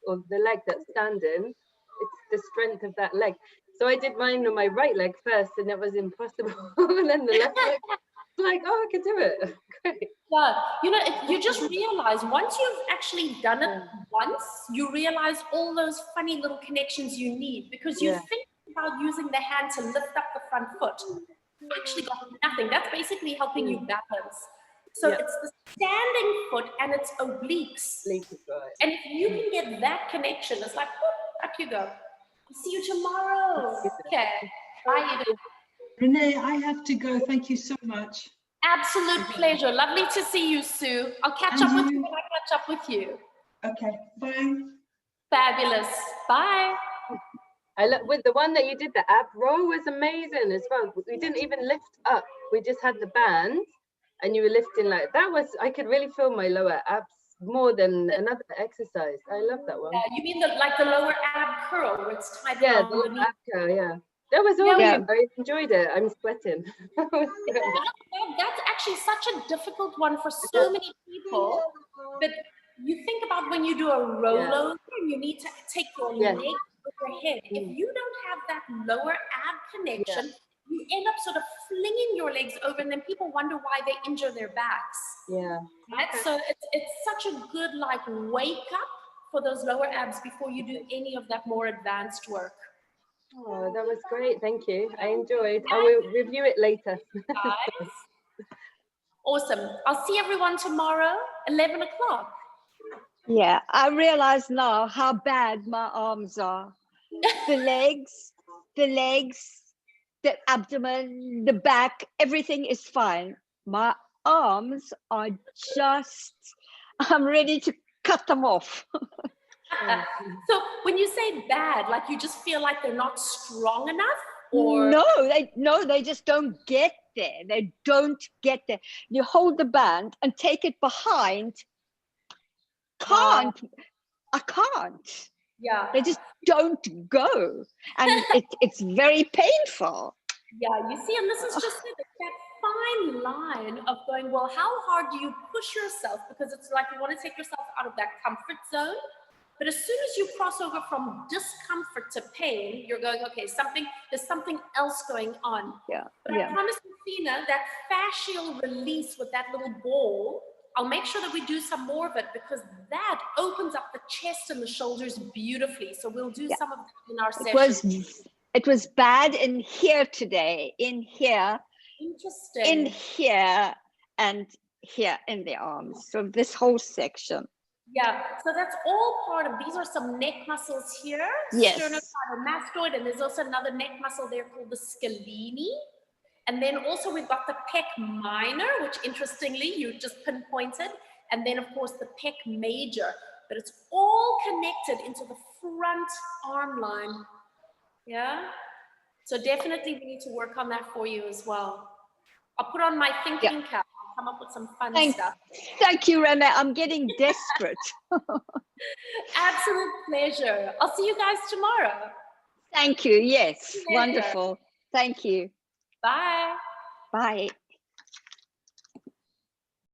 or the leg that's standing. It's the strength of that leg. So I did mine on my right leg first, and it was impossible. And then the left leg, like, oh, I could do it. Great. Yeah, you know, you just realize once you've actually done it once, you realize all those funny little connections you need because you think about using the hand to lift up the front foot. Actually got nothing. That's basically helping you balance. So it's the standing foot and it's obliques. And if you can get that connection, it's like, whoop, up you go. I'll see you tomorrow. Okay. Bye. Renee, I have to go. Thank you so much. Absolute pleasure. Lovely to see you, Sue. I'll catch up with you when I catch up with you. Okay, bye. Fabulous. Bye. I look with the one that you did, the ab roll was amazing as well. We didn't even lift up. We just had the band and you were lifting like that. Was I could really feel my lower abs more than another exercise. I love that one. Yeah, you mean the lower ab curl where it's tied around the ab curl, That was awesome. I enjoyed it. I'm sweating. That's actually such a difficult one for so many people. But you think about when you do a rollover and you need to take your leg overhead. If you don't have that lower ab connection, you end up sort of flinging your legs over, and then people wonder why they injure their backs. Right? So it's such a good like wake up for those lower abs before you do any of that more advanced work. Oh, that was great. Thank you. I enjoyed. I will review it later. Awesome. I'll see everyone tomorrow, 11 o'clock. Yeah, I realize now how bad my arms are. The legs, the abdomen, the back, everything is fine. My arms are just, I'm ready to cut them off. So when you say bad, like you just feel like they're not strong enough? Or No, they just don't get there. They don't get there. You hold the band and take it behind. I can't. Yeah. They just don't go. And it's very painful. Yeah, you see, and this is just that fine line of going, well, how hard do you push yourself? Because it's like you want to take yourself out of that comfort zone. But as soon as you cross over from discomfort to pain, you're going, okay, there's something else going on. But I promise you, Fina, that fascial release with that little ball, I'll make sure that we do some more of it because that opens up the chest and the shoulders beautifully. So we'll do some of that in our session. It was bad in here today, in here, interesting, in here, and here in the arms. So this whole section. Yeah, so that's all part of, these are some neck muscles here, sternocleidomastoid, and there's also another neck muscle there called the scalene. And then also we've got the pec minor, which interestingly you just pinpointed, and then of course the pec major, but it's all connected into the front arm line. Yeah, So definitely we need to work on that for you as well. I'll put on my thinking cap and come up with some fun stuff. Thank you, Renee. I'm getting desperate. Absolute pleasure. I'll see you guys tomorrow. Thank you. Yes, wonderful. Thank you. Bye. Bye.